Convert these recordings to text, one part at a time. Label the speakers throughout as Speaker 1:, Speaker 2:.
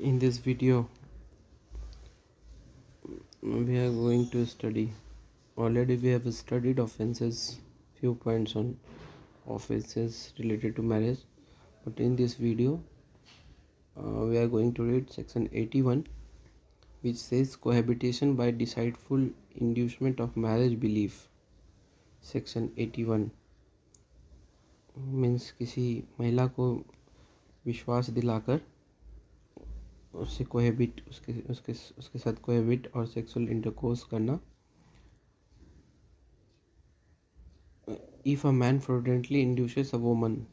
Speaker 1: In this video we are going to study, already we have studied offenses, few points on offenses related to marriage, but in this video we are going to read section 81, which says cohabitation by deceitful inducement of marriage belief. section 81 means किसी महिला को विश्वास दिलाकर उससे कोहेबिट उसके साथ कोहेबिट और sexual intercourse करना. If a man fraudulently induces a woman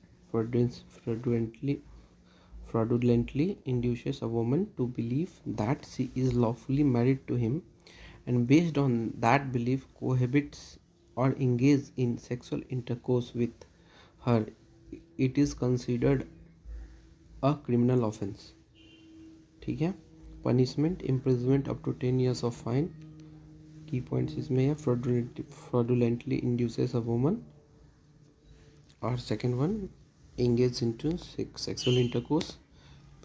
Speaker 1: induces a woman to believe that she is lawfully married to him, and based on that belief cohabits or engages in sexual intercourse with her, it is considered a criminal offense. ठीक है. Punishment: imprisonment up to 10 years of fine. की points इसमें है fraudulently induces a woman, और second one engage into sexual intercourse.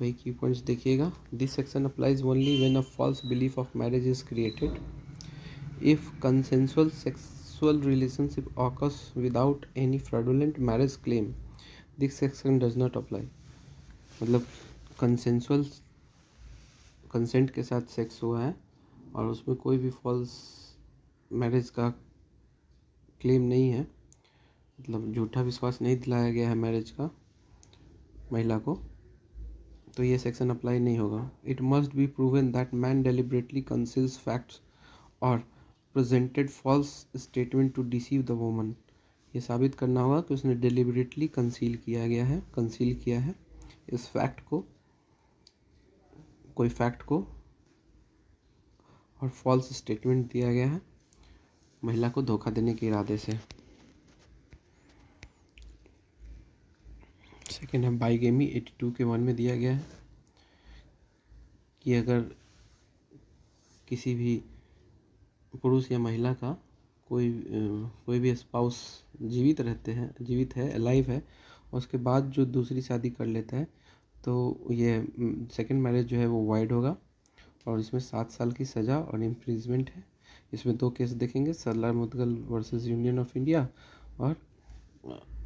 Speaker 1: वही की points देखिएगा. This section applies only when a false belief of marriage is created. If consensual sexual relationship occurs without any fraudulent marriage claim, this section does not apply. मतलब consensual consent के साथ sex हुआ है और उसमें कोई भी फॉल्स मैरिज का क्लेम नहीं है, मतलब झूठा विश्वास नहीं दिलाया गया है मैरिज का महिला को, तो ये सेक्शन अप्लाई नहीं होगा. It must be proven that man deliberately conceals facts और presented false statement to deceive the woman. ये साबित करना होगा कि उसने डेलिबरेटली कंसील किया है इस फैक्ट को, कोई फैक्ट को, और फॉल्स स्टेटमेंट दिया गया है महिला को धोखा देने के इरादे से. सेकेंड है बाइगेमी. 82 के 1 में दिया गया है कि अगर किसी भी पुरुष या महिला का कोई भी स्पाउस जीवित है अलाइव है, और उसके बाद जो दूसरी शादी कर लेता है, तो ये सेकंड मैरिज जो है वो वाइड होगा, और इसमें 7 साल की सज़ा और इम्प्रिजमेंट है. इसमें 2 केस देखेंगे, Sarla Mudgal versus union of India और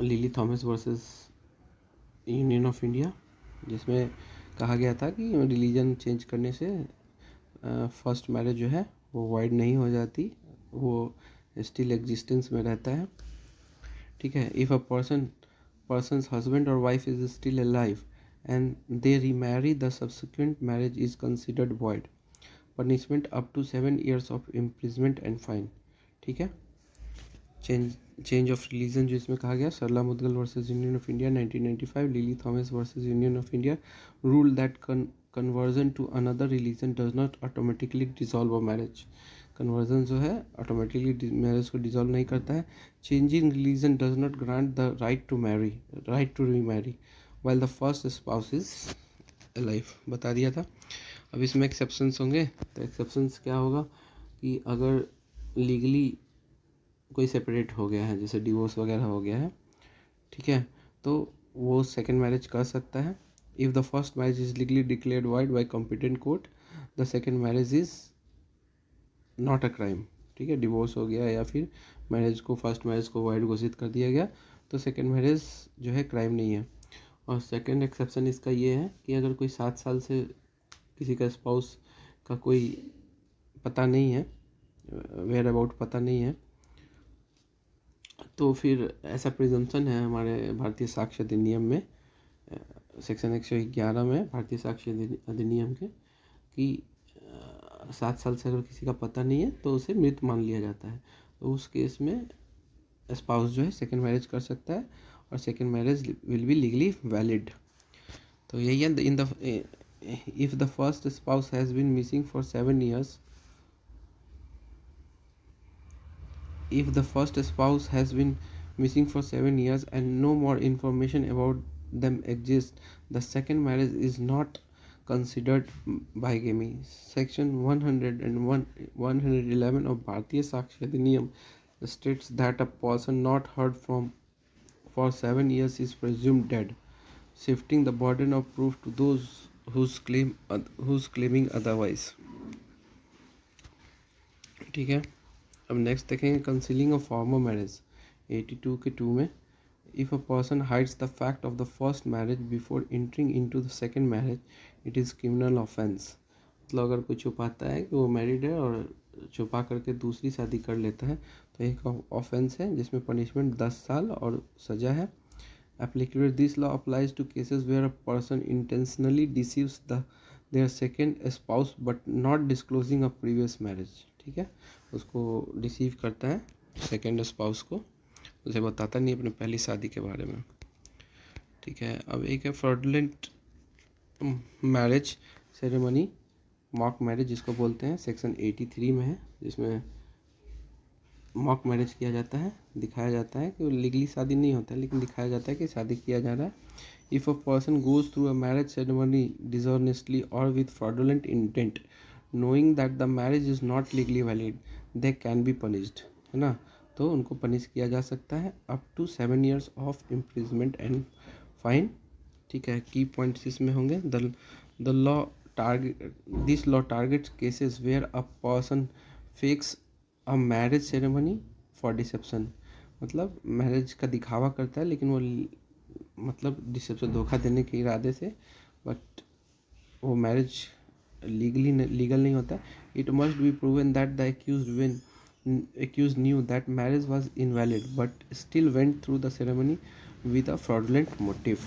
Speaker 1: Lily Thomas versus union of India, जिसमें कहा गया था कि रिलीजन चेंज करने से फर्स्ट मैरिज जो है वो वाइड नहीं हो जाती, वो स्टिल एग्जिस्टेंस में रहता है. ठीक है. इफ़ अ पर्सन's हस्बैंड और wife is still alive and they remarry, the subsequent marriage is considered void. Punishment up to 7 years of imprisonment and fine. ठीक है. चेंज ऑफ रिलीजन जो इसमें कहा गया, Sarla Mudgal versus union of India 1995, Lily Thomas versus union of India, rule that conversion to another religion does not automatically dissolve a marriage. Conversion जो है automatically marriage को dissolve नहीं करता है. Changing religion does not grant the right to remarry while the first spouse is alive. बता दिया था. अब इसमें एक्सेप्शंस होंगे, तो एक्सेप्शंस क्या होगा कि अगर लीगली कोई सेपरेट हो गया है, जैसे डिवोर्स वगैरह हो गया है, ठीक है, तो वो सेकंड मैरिज कर सकता है. If the first marriage is legally declared wide bye competent court, the second marriage is not a crime. ठीक है. डिवोर्स हो गया या फिर फर्स्ट मैरिज को वाइड घोषित कर दिया गया, तो सेकंड मैरिज जो है क्राइम नहीं है. और सेकंड एक्सेप्शन इसका ये है कि अगर कोई 7 साल से किसी का स्पाउस का कोई पता नहीं है, वेयर अबाउट पता नहीं है, तो फिर ऐसा प्रिजम्पशन है हमारे भारतीय साक्ष्य अधिनियम में, सेक्शन 111 में भारतीय साक्ष्य अधिनियम के, कि 7 साल से अगर किसी का पता नहीं है तो उसे मृत मान लिया जाता है. तो उस केस में स्पाउस जो है सेकंड मैरिज कर सकता है, और second marriage will be legally valid. तो यही है. In the if the first spouse has been missing for 7 years, if the first spouse has been missing for 7 years and no more information about them exists, the second marriage is not considered bigamy. Section 111 of Bharatiya Sakshya Adhiniyam states that a person not heard from for 7 years is presumed dead, shifting the burden of proof to those who's claiming otherwise। ठीक है, अब next देखेंगे concealing of former marriage 82 के 2 में। If a person hides the fact of the first marriage before entering into the second marriage it is criminal offence. मतलब अगर कोई छुपाता है कि वो मैरिड है और छुपा करके दूसरी शादी कर लेता है तो एक ऑफेंस है जिसमें पनिशमेंट 10 साल और सज़ा है। Applicable, this law applies to cases where a person intentionally deceives their second spouse but not disclosing a previous marriage। ठीक है, उसको डिसीव करता है सेकेंड स्पाउस को, उसे बताता नहीं अपने पहली शादी के बारे में। ठीक है, अब एक है fraudulent marriage ceremony, mock marriage जिसको बोलते हैं, सेक्शन 83 में है, जिसमें मॉक मैरिज किया जाता है, दिखाया जाता है कि लीगली शादी नहीं होता है लेकिन दिखाया जाता है कि शादी किया जा रहा है। If a person goes through a marriage ceremony dishonestly और with fraudulent intent knowing that the marriage is not legally valid they can be punished, है ना। तो उनको पनिश किया जा सकता है up to 7 years of imprisonment and fine. ठीक है, की पॉइंट्स इसमें होंगे। The law this law targets cases where a person fakes a marriage ceremony for deception. मतलब मैरिज का दिखावा करता है लेकिन वो मतलब डिसेप्शन, धोखा देने के इरादे से, बट वो मैरिज लीगल नहीं होता। It must be proven that the accused knew that marriage was invalid but still went through the ceremony with a fraudulent motive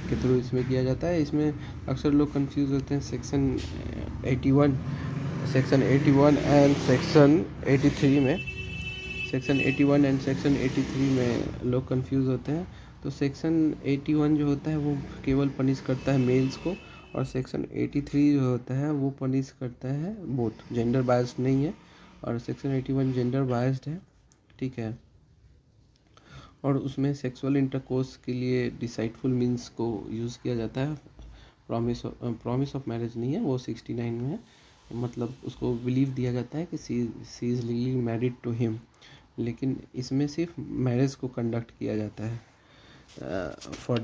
Speaker 1: के थ्रू इसमें किया जाता है। इसमें अक्सर लोग कंफ्यूज होते हैं सेक्शन 81 एंड सेक्शन 83 में। सेक्शन 81 एंड सेक्शन 83 में लोग कंफ्यूज होते हैं। तो सेक्शन 81 जो होता है वो केवल पनिश करता है मेल्स को, और सेक्शन 83 जो होता है वो पनिश करता है बोथ, जेंडर बायस्ड नहीं है, और सेक्शन 81 जेंडर बायस्ड है। ठीक है, और उसमें सेक्सुअल इंटरकोर्स के लिए डिसाइडफुल मीन्स को यूज़ किया जाता है। प्रॉमिस ऑफ मैरिज नहीं है, वो 69 में है। मतलब उसको बिलीव दिया जाता है कि she is legally married to him, लेकिन इसमें सिर्फ मैरिज को कंडक्ट किया जाता है फॉर